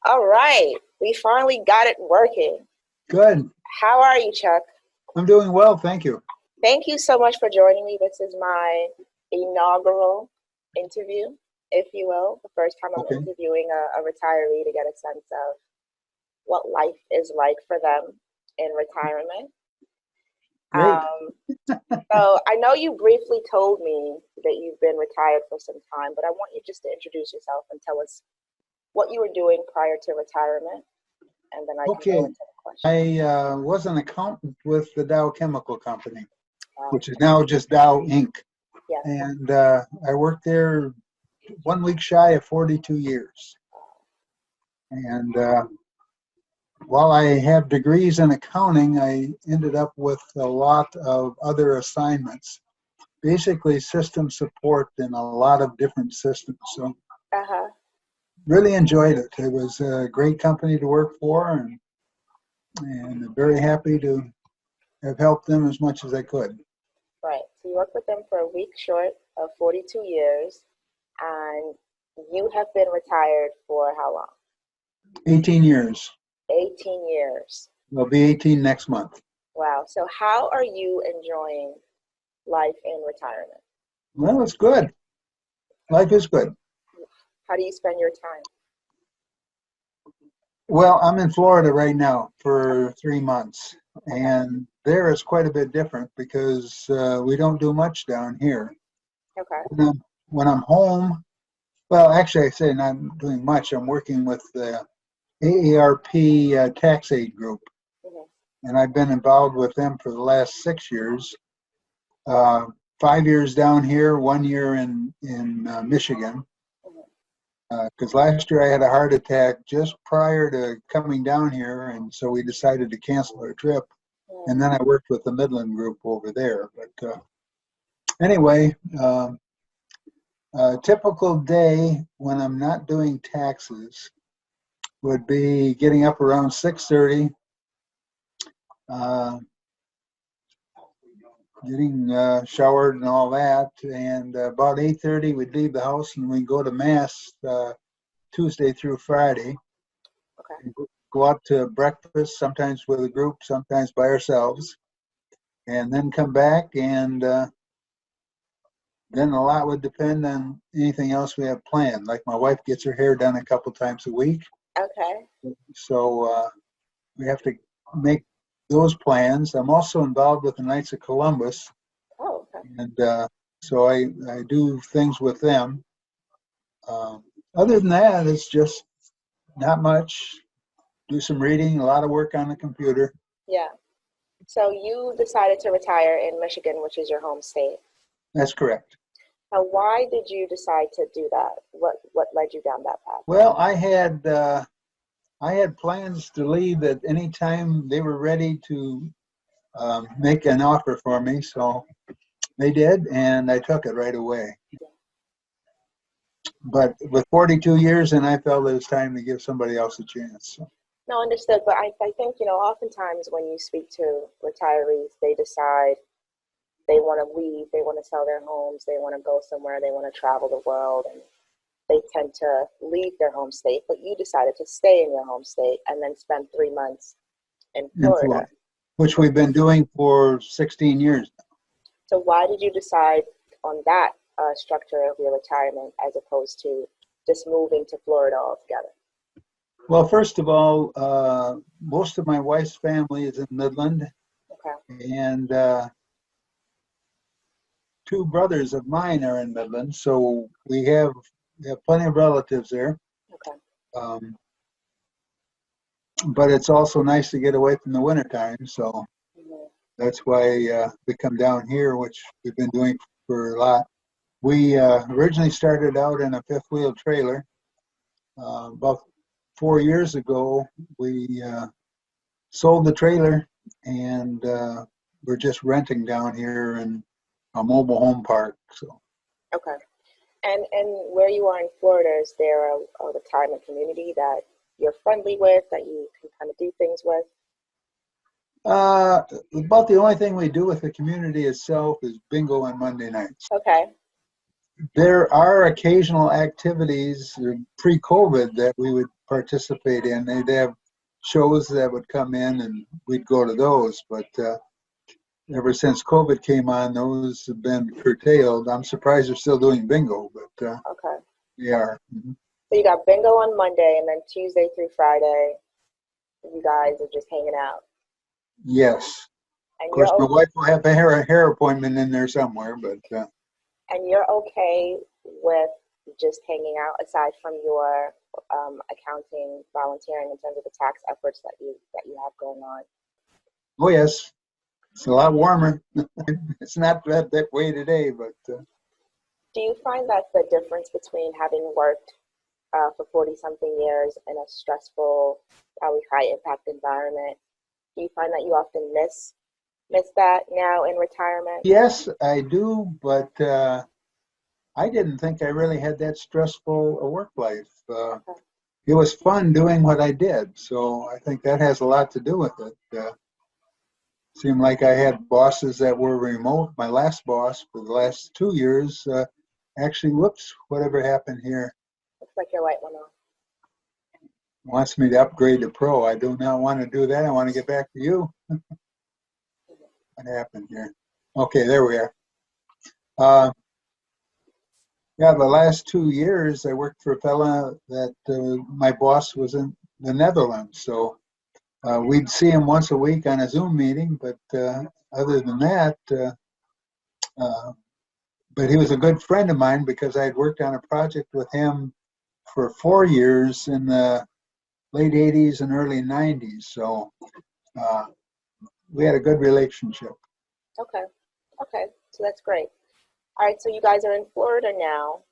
All right, we finally got it working. Good. How are you, Chuck? I'm doing well, thank you. Thank you so much for joining me. This is my inaugural interview, if you will. The first time I'm Okay. interviewing a retiree to get a sense of what life is like for them in retirement. Great. So I know you briefly told me that you've been retired for some time, but I want you just to introduce yourself and tell us what you were doing prior to retirement, and then I can Okay. go into the question. I was an accountant with the Dow Chemical Company, Wow. which is now just Dow Inc. Yeah. And I worked there 1 week shy of 42 years. And while I have degrees in accounting, I ended up with a lot of other assignments, basically system support in a lot of different systems. So Uh-huh. really enjoyed it. It was a great company to work for, and very happy to have helped them as much as I could. Right. So you worked with them for a week short of 42 years, and you have been retired for how long? 18 years. 18 years. It'll be 18 next month. Wow. So how are you enjoying life in retirement? Well, it's good. Life is good. How do you spend your time? Well, I'm in Florida right now for 3 months, and there is quite a bit different because we don't do much down here. Okay. When I'm home, well, actually, I say not doing much. I'm working with the AARP tax aid group, Mm-hmm. and I've been involved with them for the last 6 years. 5 years down here, 1 year in Michigan. Because last year I had a heart attack just prior to coming down here, and so we decided to cancel our trip. And then I worked with the Midland group over there. But anyway, a typical day when I'm not doing taxes would be getting up around 6:30, getting showered and all that, and about 8:30 we'd leave the house and we'd go to mass Tuesday through Friday. Okay. Go out to breakfast, sometimes with a group, sometimes by ourselves, and then come back, and then a lot would depend on anything else we have planned. Like my wife gets her hair done a couple times a week, Okay. so we have to make those plans. I'm also involved with the Knights of Columbus, Oh, okay. and so I do things with them. Other than that, it's just not much. Do some reading, a lot of work on the computer. Yeah. So you decided to retire in Michigan, which is your home state. That's correct. Now, why did you decide to do that? What led you down that path? Well, I had plans to leave at any time they were ready to make an offer for me, so they did, and I took it right away. But with 42 years, and I felt it was time to give somebody else a chance. So. No, understood. But I think, oftentimes when you speak to retirees, they decide they want to leave, they want to sell their homes, they want to go somewhere, they want to travel the world, and they tend to leave their home state. But you decided to stay in your home state and then spend 3 months in Florida. Which we've been doing for 16 years now. So why did you decide on that structure of your retirement as opposed to just moving to Florida altogether? Well, first of all, most of my wife's family is in Midland. Okay. And 2 brothers of mine are in Midland, so we have plenty of relatives there. Okay. But it's also nice to get away from the wintertime, so that's why we come down here, which we've been doing for a lot. We originally started out in a 5th-wheel trailer. About 4 years ago, we sold the trailer, and we're just renting down here in a mobile home park. So. Okay. And where you are in Florida, is there a retirement community that you're friendly with, that you can kind of do things with? About the only thing we do with the community itself is bingo on Monday nights. Okay. There are occasional activities pre-COVID that we would participate in. They'd have shows that would come in, and we'd go to those. But ever since COVID came on, those have been curtailed. I'm surprised they're still doing bingo, but Okay. they are. Mhm. So you got bingo on Monday, and then Tuesday through Friday, you guys are just hanging out. Yes. Of And course, my wife will have a hair appointment in there somewhere, but you're okay with just hanging out aside from your accounting volunteering in terms of the tax efforts that you have going on. oh yes, it's a lot warmer. It's not that way today, but Do you find that the difference between having worked for 40 something years in a stressful, probably high impact environment, do you find that you often miss that now in retirement? yes, I do. But I didn't think I really had that stressful a work life. Okay. It was fun doing what I did, so I think that has a lot to do with it. Seemed like I had bosses that were remote. My last boss for the last 2 years, actually, whoops, whatever happened here, Looks like your light went off. wants me to upgrade to pro. I do not want to do that. I want to get back to you. What happened here? Okay, there we are. Uh, yeah, the last 2 years I worked for a fella that my boss was in the Netherlands. So we'd see him once a week on a Zoom meeting, but other than that, uh, but he was a good friend of mine because I had worked on a project with him for 4 years in the late 80s and early 90s. So uh, we had a good relationship. Okay. Okay. So that's great. All right. So you guys are in Florida now,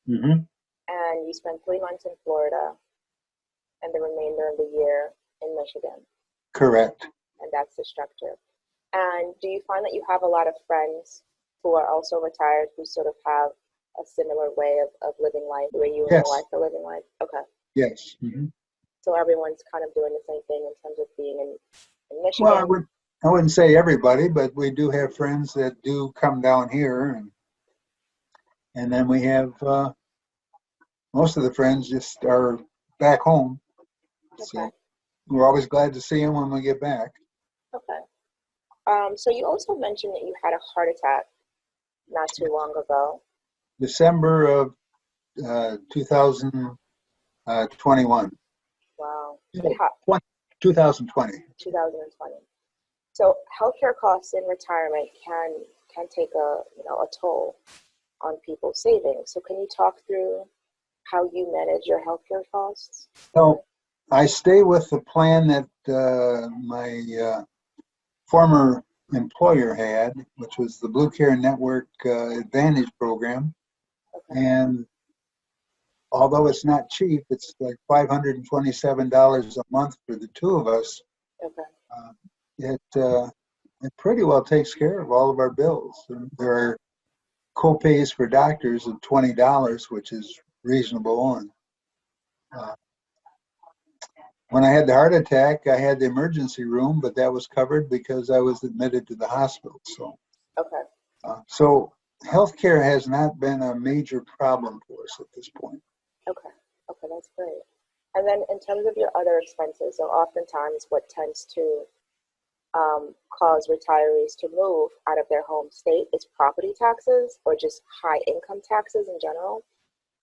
Mm-hmm. and you spend 3 months in Florida and the remainder of the year in Michigan. Correct. And that's the structure. And do you find that you have a lot of friends who are also retired who sort of have a similar way of living life, the way you and Yes. your wife are living life? Okay. Yes. Mm-hmm. So everyone's kind of doing the same thing in terms of being in Michigan. Well, I wouldn't say everybody, but we do have friends that do come down here, and then we have most of the friends just are back home. Okay. So we're always glad to see them when we get back. Okay. So you also mentioned that you had a heart attack not too long ago. December of 2021. Wow. Oh, 2020. 2020. So healthcare costs in retirement can take a toll on people's savings. So can you talk through how you manage your healthcare costs? So I stay with the plan that my former employer had, which was the Blue Care Network Advantage program. Okay. And although it's not cheap, it's like $527 a month for the two of us. Okay. Uh, it pretty well takes care of all of our bills. And there are co-pays for doctors of $20, which is reasonable. And when I had the heart attack, I had the emergency room, but that was covered because I was admitted to the hospital. Okay. So healthcare has not been a major problem for us at this point. Okay. Okay, that's great. And then in terms of your other expenses, so oftentimes what tends to cause retirees to move out of their home state is property taxes or just high income taxes in general.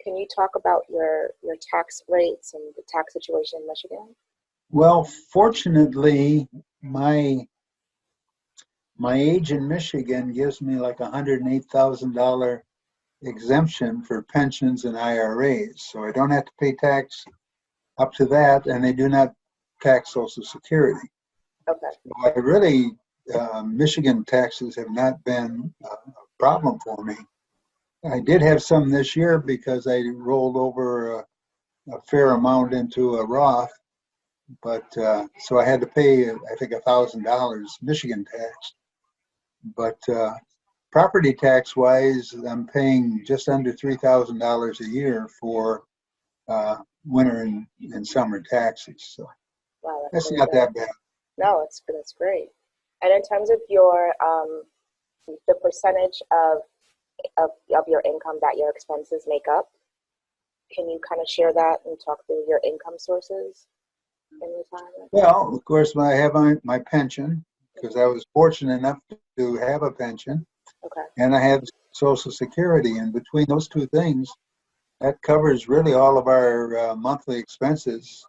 Can you talk about your tax rates and the tax situation in Michigan? Well, fortunately, my age in Michigan gives me like $108,000 exemption for pensions and IRAs. So I don't have to pay tax up to that, and they do not tax Social Security. Okay. So I really, Michigan taxes have not been a problem for me. I did have some this year because I rolled over a fair amount into a Roth, but so I had to pay, I think, $1,000 Michigan tax. But property tax wise, I'm paying just under $3,000 a year for winter and summer taxes. So Wow, that's really not good. that bad. No, that's great. And in terms of your the percentage of your income that your expenses make up, Can you kind of share that and talk through your income sources in retirement? Well, of course, I have my pension because Mhm. I was fortunate enough to have a pension, Okay. and I have Social Security. And between those two things, that covers really all of our monthly expenses.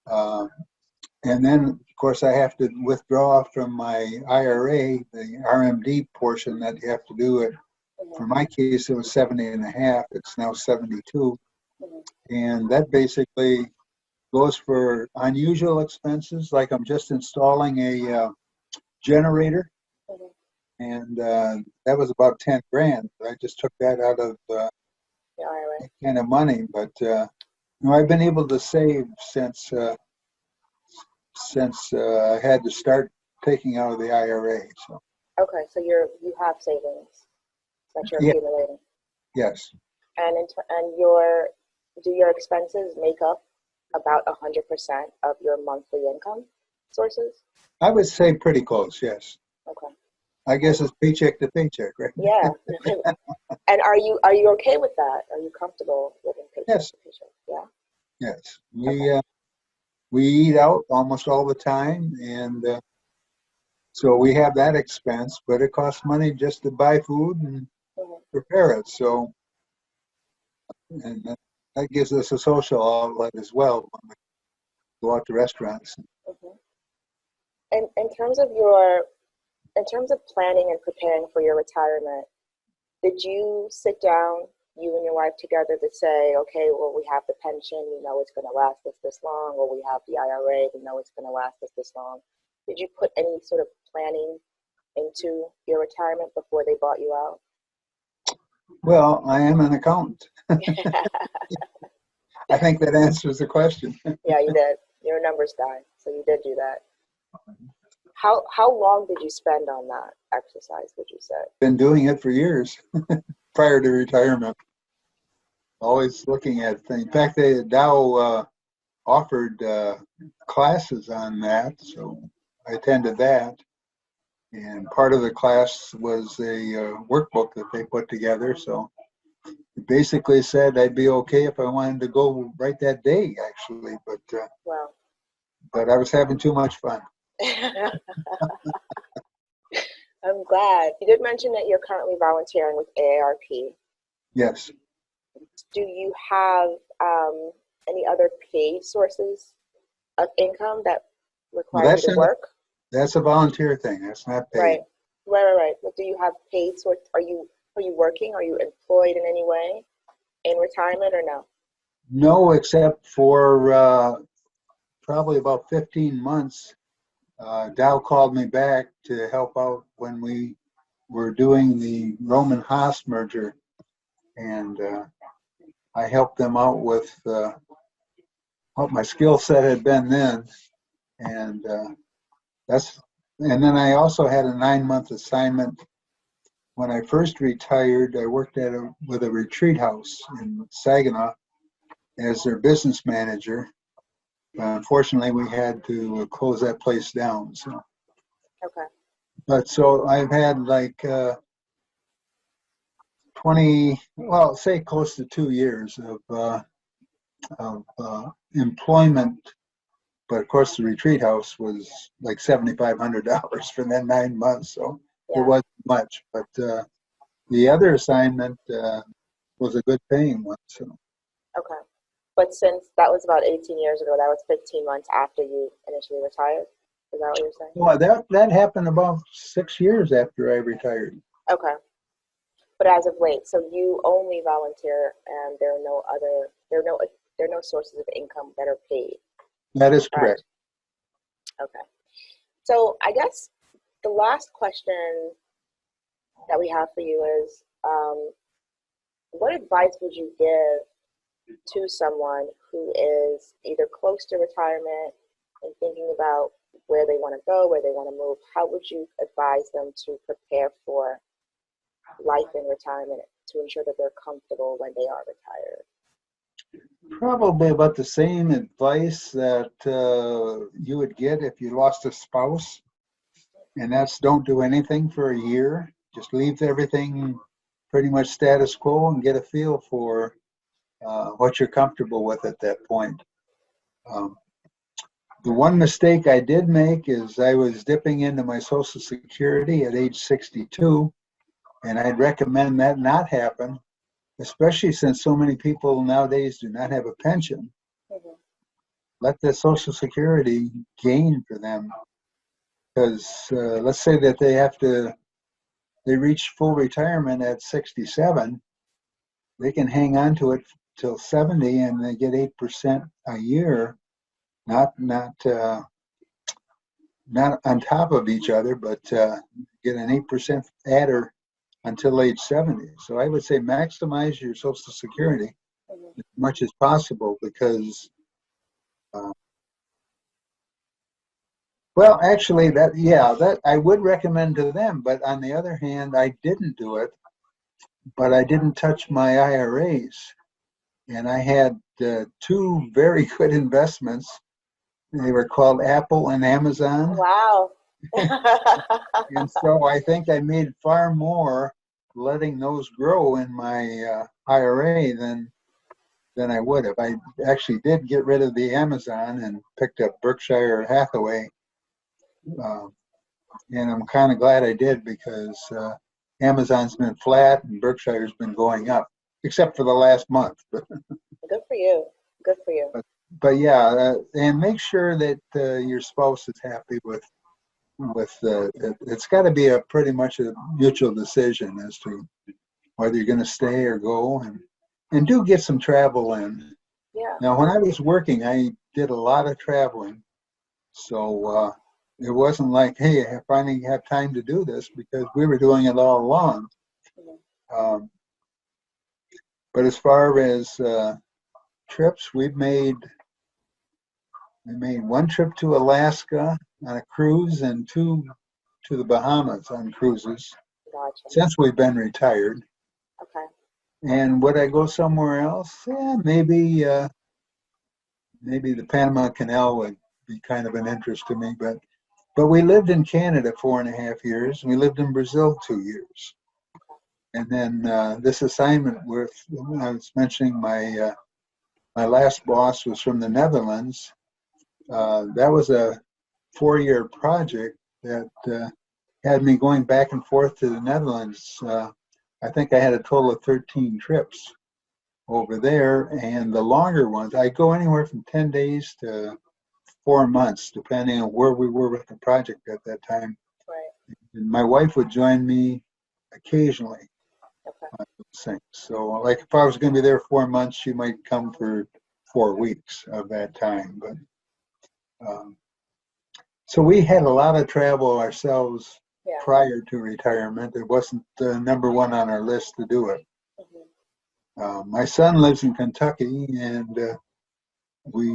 Uh, and then, of course, I have to withdraw from my IRA, the RMD portion that you have to do it. For Hmm. my case, it was 70 and a half. It's now 72. Hmm. And that basically goes for unusual expenses, like I'm just installing a generator, Hmm. and that was about 10 grand. I just took that out of Your IRA. that kind of money, but I've been able to save since I had to start taking out of the IRA. So Okay, so you have savings that you're yeah, accumulating, yes, and your do your expenses make up about 100% of your monthly income sources? I would say pretty close. Yes, Okay. I And guess it's paycheck to paycheck, right? yeah. And are you okay with that? Are you comfortable living paycheck Yes, to paycheck? Yeah. yes. Okay. We eat out almost all the time, and so we have that expense, but it costs money just to buy food and Hmm. prepare it. So, and that gives us a social outlet as well when we go out to restaurants. Hmm. And in terms of planning and preparing for your retirement, did you sit down, you and your wife together, to say, okay, well, we have the pension, we know it's going to last us this long, or we have the IRA, we know it's going to last us this long? Did you put any sort of planning into your retirement before they bought you out? Well, I am an accountant. I think that answers the question. Yeah, you did. You're a numbers guy, so you did do that. How long did you spend on that exercise, would you say? Been doing it for years prior to retirement, always looking at things. In fact, Dow offered classes on that, so I attended that. And part of the class was a workbook that they put together. So it basically said I'd be okay if I wanted to go right that day, actually. Well, But I was having too much fun. I'm glad. You did mention that you're currently volunteering with AARP. Yes. Do you have any other paid sources of income that Well, require you to work? that's a volunteer thing. That's not paid. Right. Right. But do you have paid source? Are you working? Are you employed in any way in retirement or no? No, except for probably about 15 months. Dow called me back to help out when we were doing the Roman Haas merger, and I helped them out with what my skill set had been then, and that's. And then I also had a 9 month assignment when I first retired. I worked with a retreat house in Saginaw as their business manager. Unfortunately, we had to close that place down. So, Okay. but so I've had like 20, well, say close to 2 years of employment. But of course, the retreat house was like $7,500 for that 9 months, so it Yeah. wasn't much. But the other assignment was a good paying one. So, Okay. But since that was about 18 years ago, that was 15 months after you initially retired. Is that what you're saying? well, that happened about 6 years after I retired. Okay. But as of late, so you only volunteer, and there are no sources of income that are paid. That is Correct. correct. Okay. So I guess the last question that we have for you is, what advice would you give to someone who is either close to retirement and thinking about where they want to go, where they want to move? How would you advise them to prepare for life in retirement to ensure that they're comfortable when they are retired? Probably about the same advice that you would get if you lost a spouse, and that's don't do anything for a year. Just leave everything pretty much status quo and get a feel for what you're comfortable with at that point. Um, the one mistake I did make is I was dipping into my Social Security at age 62, and I'd recommend that not happen, especially since so many people nowadays do not have a pension. Mhm. Let the Social Security gain for them, because let's say that they reach full retirement at 67, they can hang on to it till 70, and they get 8% a year, not on top of each other, but get an 8% adder until age 70. So I would say maximize your Social Security Mhm. as much as possible, because uh, well, actually, that I would recommend to them. But on the other hand, I didn't do it, but I didn't touch my IRAs, and I had two very good investments. They were called Apple and Amazon. Wow. And so I think I made far more letting those grow in my IRA than I would have. I actually did get rid of the Amazon and picked up Berkshire Hathaway, uh, and I'm kind of glad I did, because Amazon's been flat and Berkshire's been going up, except for the last month. Good for you. Good for you. But yeah, and make sure that your spouse is happy with it's got to be a pretty much a mutual decision as to whether you're going to stay or go, and do get some travel in. Yeah. Now, when I was working, I did a lot of traveling, so it wasn't like, hey, I finally have time to do this, because we were doing it all along. Mhm. Um, but as far as trips, we made one trip to Alaska on a cruise, and two to the Bahamas on cruises, Gotcha. since we've been retired. Okay. And would I go somewhere else? Yeah, maybe the Panama Canal would be kind of an interest to me. But we lived in Canada 4.5 years. We lived in Brazil 2 years. And then this assignment with, I was mentioning my last boss was from the Netherlands. That was a 4-year project that had me going back and forth to the Netherlands. I think I had a total of 13 trips over there, and the longer ones, I go anywhere from 10 days to 4 months, depending on where we were with the project at that time. Right. And my wife would join me occasionally Okay. on those things. So, like, if I was going to be there 4 months, she might come for 4 weeks of that time. But so we had a lot of travel ourselves Yeah. prior to retirement. It wasn't number one on our list to do it. Mhm. My son lives in Kentucky, and we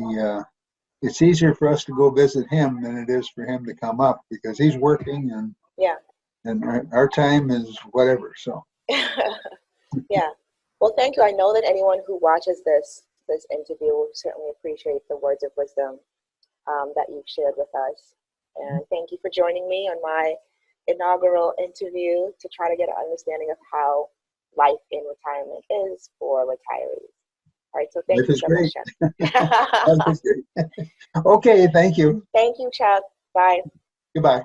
it's easier for us to go visit him than it is for him to come up, because he's working, Yeah. and our time is whatever. So Yeah. Well, thank you. I know that anyone who watches this interview will certainly appreciate the words of wisdom that you've shared with us. And thank you for joining me on my inaugural interview to try to get an understanding of how life in retirement is for retirees. All right. So thank life you is so much, great. Chuck. Life is great. Okay, thank you. Thank you, Chuck. Bye. Goodbye.